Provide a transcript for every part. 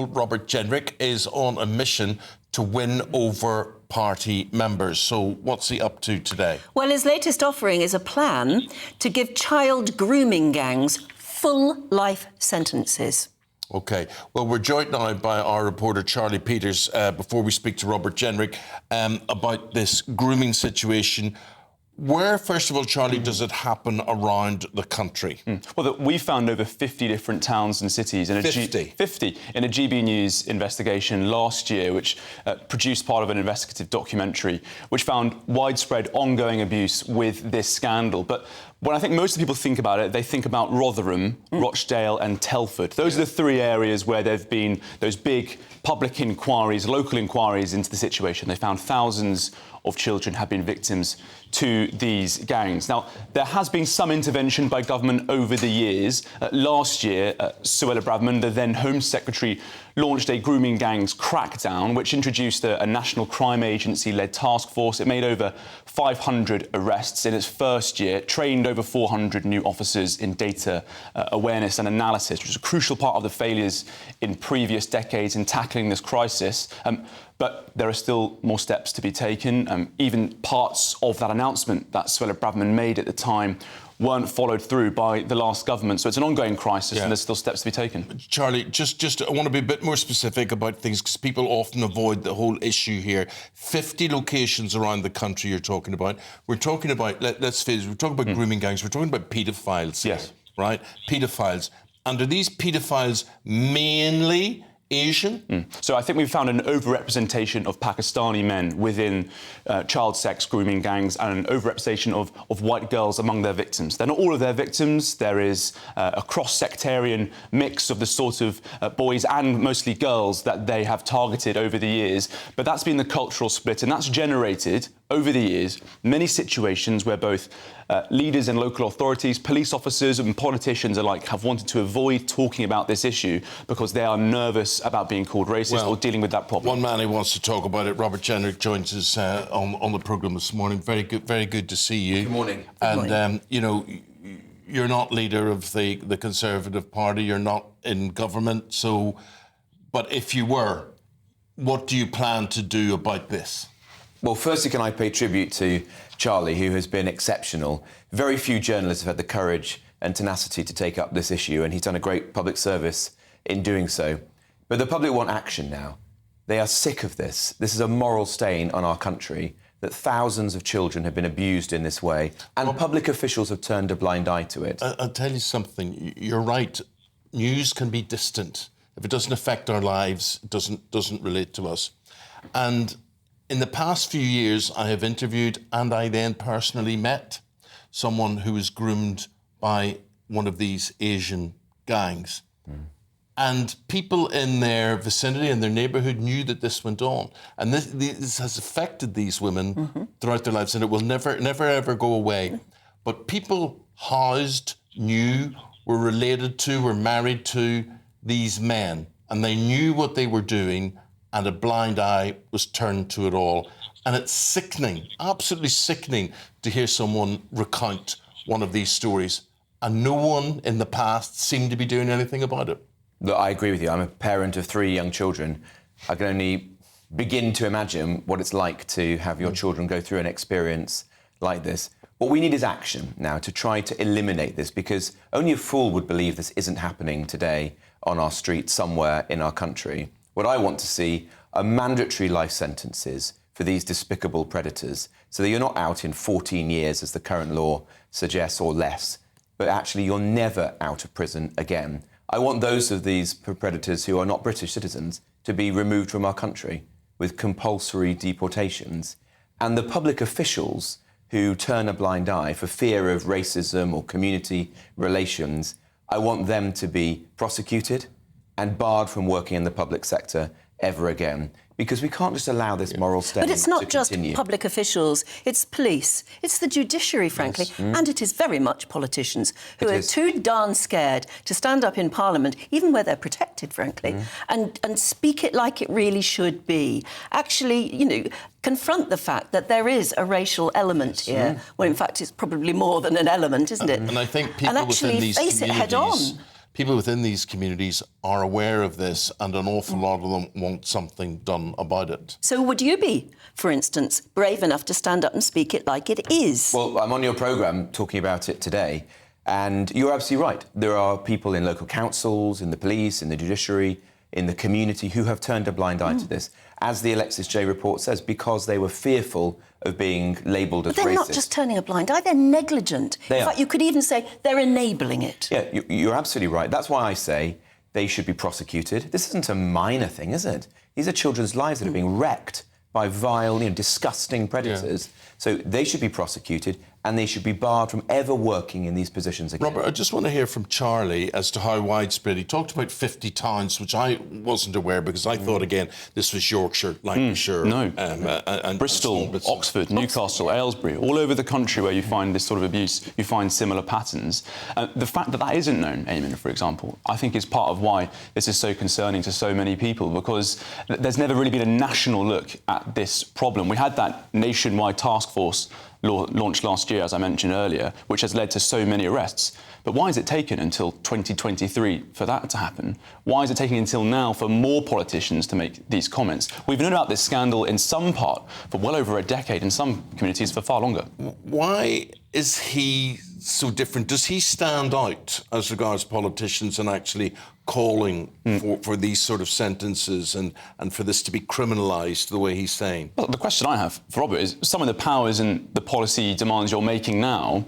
Robert Jenrick is on a mission to win over party members. So what's he up to today? Well, his latest offering is a plan to give child grooming gangs full life sentences. OK. Well, we're joined now by our reporter, Charlie Peters, before we speak to Robert Jenrick about this grooming situation. Where, first of all, Charlie, does it happen around the country? Well, we found over 50 different towns and cities in 50 in a GB News investigation last year, which produced part of an investigative documentary, which found widespread ongoing abuse with this scandal. But when I think most of the people think about it, they think about Rotherham, Rochdale and Telford. Those are the three areas where there have been those big public inquiries, local inquiries into the situation. They found thousands of children have been victims to these gangs. Now, there has been some intervention by government over the years. Last year, Suella Braverman, the then Home Secretary, launched a grooming gangs crackdown, which introduced a National Crime Agency-led task force. It made over 500 arrests in its first year, trained over 400 new officers in data awareness and analysis, which was a crucial part of the failures in previous decades in tackling this crisis. But there are still more steps to be taken. Even parts of that announcement that Suella Braverman made at the time weren't followed through by the last government. So it's an ongoing crisis and there's still steps to be taken. Charlie, just I want to be a bit more specific about things because people often avoid the whole issue here. 50 locations around the country you're talking about. We're talking about, let's face it, we're talking about grooming gangs, we're talking about paedophiles. Yes. Right? Paedophiles. And are these paedophiles mainly Asian? So I think we've found an overrepresentation of Pakistani men within child sex grooming gangs and an overrepresentation of white girls among their victims. They're not all of their victims. There is a cross-sectarian mix of the sort of boys and mostly girls that they have targeted over the years. But that's been the cultural split, and that's generated, over the years, many situations where both leaders and local authorities, police officers and politicians alike have wanted to avoid talking about this issue because they are nervous about being called racist or dealing with that problem. One man who wants to talk about it, Robert Jenrick, joins us on the programme this morning. Very good to see you. Good morning. And, you know, you're not leader of the Conservative Party, you're not in government, so... But if you were, what do you plan to do about this? Well, firstly, can I pay tribute to Charlie, who has been exceptional. Very few journalists have had the courage and tenacity to take up this issue, and he's done a great public service in doing so. But the public want action now. They are sick of this. This is a moral stain on our country, that thousands of children have been abused in this way, and public officials have turned a blind eye to it. I'll tell you something. You're right. News can be distant. If it doesn't affect our lives, it doesn't relate to us. And in the past few years, I have interviewed and I then personally met someone who was groomed by one of these Asian gangs. And people in their vicinity and their neighbourhood knew that this went on. And this has affected these women throughout their lives, and it will never, ever go away. But people housed, knew, were related to, were married to these men, and they knew what they were doing, and a blind eye was turned to it all. And it's sickening, absolutely sickening, to hear someone recount one of these stories. And no one in the past seemed to be doing anything about it. Look, I agree with you. I'm a parent of 3 young children. I can only begin to imagine what it's like to have your children go through an experience like this. What we need is action now to try to eliminate this, because only a fool would believe this isn't happening today on our streets somewhere in our country. What I want to see are mandatory life sentences for these despicable predators, so that you're not out in 14 years, as the current law suggests, or less, but actually you're never out of prison again. I want those of these predators who are not British citizens to be removed from our country with compulsory deportations. And the public officials who turn a blind eye for fear of racism or community relations, I want them to be prosecuted and barred from working in the public sector ever again. Because we can't just allow this moral stain to continue. But it's not just public officials, it's police, it's the judiciary, frankly, and it is very much politicians who are too darn scared to stand up in Parliament, even where they're protected, frankly, and speak it like it really should be. Actually, you know, confront the fact that there is a racial element here, when in fact it's probably more than an element, isn't it? And I think people and actually within these face it head on. people within these communities are aware of this, and an awful lot of them want something done about it. So would you be, for instance, brave enough to stand up and speak it like it is? Well, I'm on your programme talking about it today, and you're absolutely right. There are people in local councils, in the police, in the judiciary, in the community who have turned a blind eye to this, as the Alexis J report says, because they were fearful of being labelled as racist. But they're not just turning a blind eye, they're negligent. In fact, you could even say they're enabling it. Yeah, you're absolutely right. That's why I say they should be prosecuted. This isn't a minor thing, is it? These are children's lives that are being wrecked by vile, disgusting predators. Yeah. So they should be prosecuted, and they should be barred from ever working in these positions again. Robert, I just want to hear from Charlie as to how widespread. He talked about 50 towns, which I wasn't aware, because I thought, again, this was Yorkshire, Lancashire. No. And Bristol, Oxford, Newcastle, Aylesbury, all over the country where you find this sort of abuse, you find similar patterns. The fact that that isn't known, Eamon, for example, I think is part of why this is so concerning to so many people, because there's never really been a national look at this problem. We had that nationwide task force launched last year, as I mentioned earlier, which has led to so many arrests. But why has it taken until 2023 for that to happen? Why is it taking until now for more politicians to make these comments? We've known about this scandal in some part for well over a decade, in some communities for far longer. Why is he so different? Does he stand out as regards politicians and actually calling for these sort of sentences and for this to be criminalised the way he's saying? Well, the question I have for Robert is some of the powers and the policy demands you're making now,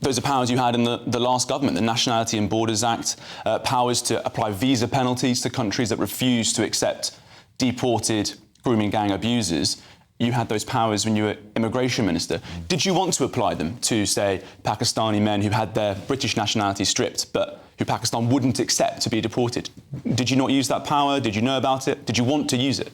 those are powers you had in the last government, the Nationality and Borders Act, powers to apply visa penalties to countries that refuse to accept deported grooming gang abusers. You had those powers when you were Immigration Minister. Did you want to apply them to, say, Pakistani men who had their British nationality stripped, but who Pakistan wouldn't accept to be deported? Did you not use that power? Did you know about it? Did you want to use it?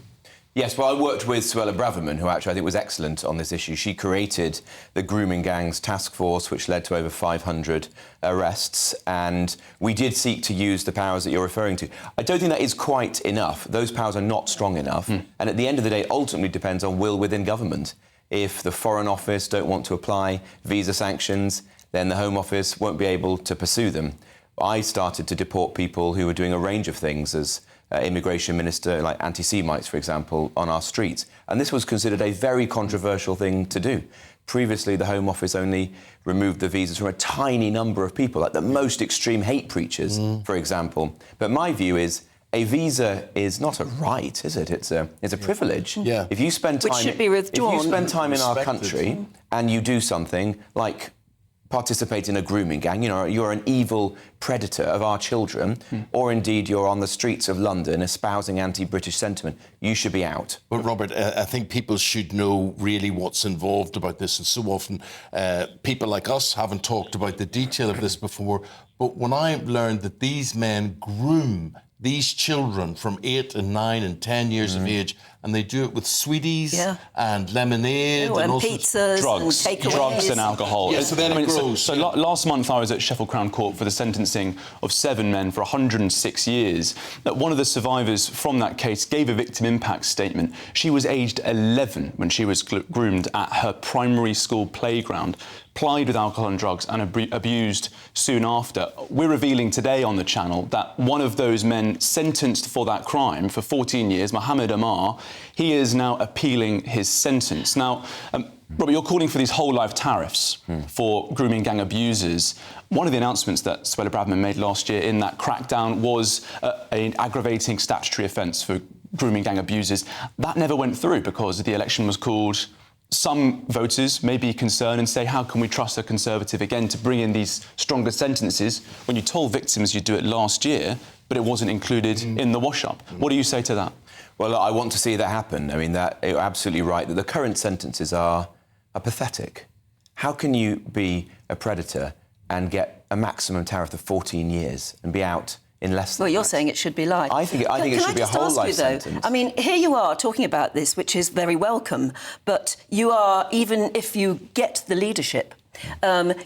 Yes, well, I worked with Suella Braverman, who actually I think was excellent on this issue. She created the Grooming Gangs Task Force, which led to over 500 arrests, and we did seek to use the powers that you're referring to. I don't think that is quite enough. Those powers are not strong enough, and at the end of the day, it ultimately depends on will within government. If the Foreign Office don't want to apply visa sanctions, then the Home Office won't be able to pursue them. I started to deport people who were doing a range of things as Immigration Minister, like anti-Semites, for example, on our streets. And this was considered a very controversial thing to do. Previously, the Home Office only removed the visas from a tiny number of people, like the most extreme hate preachers, for example. But my view is a visa is not a right, is it? It's a privilege. Yeah. If you spend time, which should be withdrawn. If you spend time in our country and you do something like participate in a grooming gang, you're an evil predator of our children, or indeed you're on the streets of London espousing anti-British sentiment, you should be out. But Robert, I think people should know really what's involved about this, and so often people like us haven't talked about the detail of this before, but when I learned that these men groom these children from 8 and 9 and 10 years of age, and they do it with sweeties and lemonade and pizzas, drugs, and takeaways. Drugs and alcohol. Yeah, so then it grows. So last month I was at Sheffield Crown Court for the sentencing of 7 men for 106 years. One of the survivors from that case gave a victim impact statement. She was aged 11 when she was groomed at her primary school playground, plied with alcohol and drugs and abused soon after. We're revealing today on the channel that one of those men sentenced for that crime for 14 years, Mohammed Amar, he is now appealing his sentence. Now, Robert, you're calling for these whole life tariffs for grooming gang abusers. One of the announcements that Suella Braverman made last year in that crackdown was an aggravating statutory offence for grooming gang abusers. That never went through because the election was called. Some voters may be concerned and say, how can we trust a Conservative again to bring in these stronger sentences when you told victims you'd do it last year, but it wasn't included in the wash-up? What do you say to that? Well, I want to see that happen. I mean, you're absolutely right that the current sentences are pathetic. How can you be a predator and get a maximum tariff of 14 years and be out in less than you're saying it should be life. I think it should be a whole life sentence. I mean, here you are talking about this, which is very welcome, but you are, even if you get the leadership,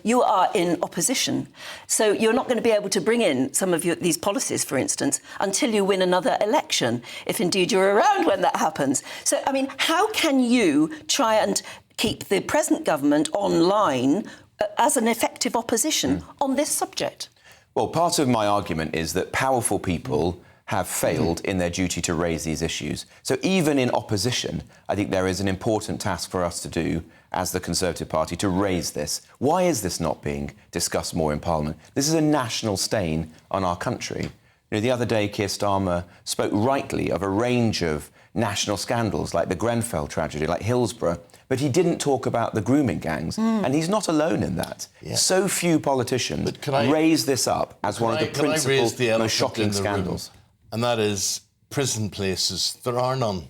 you are in opposition. So you're not going to be able to bring in some of these policies, for instance, until you win another election, if indeed you're around when that happens. So, I mean, how can you try and keep the present government online as an effective opposition on this subject? Well, part of my argument is that powerful people have failed in their duty to raise these issues. So even in opposition, I think there is an important task for us to do as the Conservative Party to raise this. Why is this not being discussed more in Parliament? This is a national stain on our country. You know, the other day, Keir Starmer spoke rightly of a range of national scandals like the Grenfell tragedy, like Hillsborough, but he didn't talk about the grooming gangs, and he's not alone in that. Yeah. So few politicians raise this up as one of the principal, most shocking scandals. And that is prison places. There are none.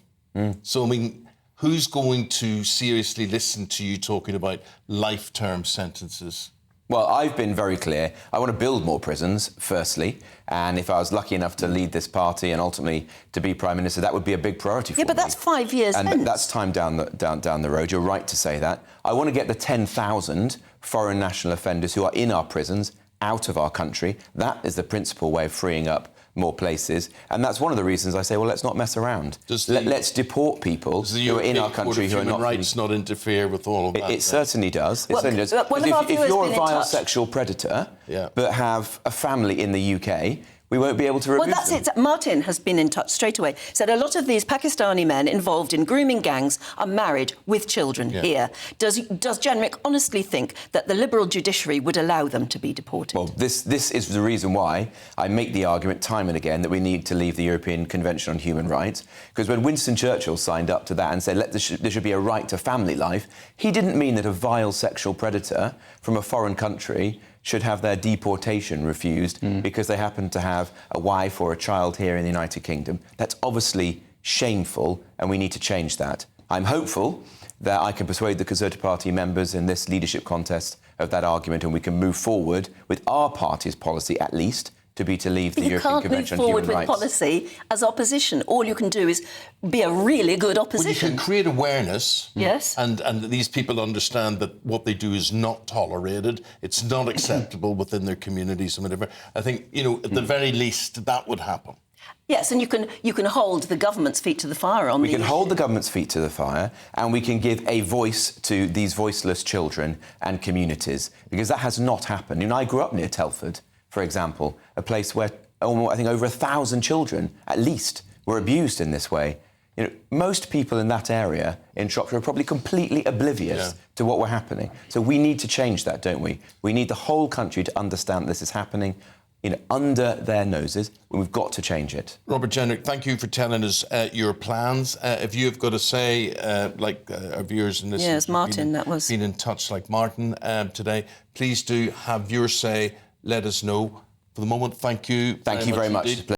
So, I mean, who's going to seriously listen to you talking about life-term sentences? Well, I've been very clear. I want to build more prisons, firstly, and if I was lucky enough to lead this party and ultimately to be Prime Minister, that would be a big priority for me. Yeah, but that's 5 years hence. And that's time down the road. You're right to say that. I want to get the 10,000 foreign national offenders who are in our prisons out of our country. That is the principal way of freeing up more places, and that's one of the reasons I say, well, let's not mess around. Let's deport people who are in our country who are not... Human rights not interfere with all of that? It certainly does. It certainly does. If you're a vile sexual predator but have a family in the UK, we won't be able to remove them. Well, that's it. Martin has been in touch straight away. Said a lot of these Pakistani men involved in grooming gangs are married with children here. Does Jenrick honestly think that the Liberal judiciary would allow them to be deported? Well, this is the reason why I make the argument time and again that we need to leave the European Convention on Human Rights. Because when Winston Churchill signed up to that and said there should be a right to family life, he didn't mean that a vile sexual predator from a foreign country should have their deportation refused because they happen to have a wife or a child here in the United Kingdom. That's obviously shameful, and we need to change that. I'm hopeful that I can persuade the Conservative Party members in this leadership contest of that argument, and we can move forward with our party's policy, at least, to leave the European Convention on Human Rights. You can't move forward with policy as opposition. All you can do is be a really good opposition. Well, you can create awareness. Yes. And these people understand that what they do is not tolerated. It's not acceptable within their communities and whatever. I think, you know, at the very least, that would happen. Yes, and you can hold the government's feet to the fire on We can hold the government's feet to the fire, and we can give a voice to these voiceless children and communities, because that has not happened. You know, I grew up near Telford, for example, a place where I think over 1,000 children, at least, were abused in this way. You know, most people in that area in Shropshire are probably completely oblivious to what were happening. So we need to change that, don't we? We need the whole country to understand this is happening, you know, under their noses. We've got to change it. Robert Jenrick, thank you for telling us your plans. If you have got to say, like our viewers in this... Yes, Martin, that was... ...been in touch like Martin today, please do have your say. Let us know. For the moment, thank you. Thank you very much.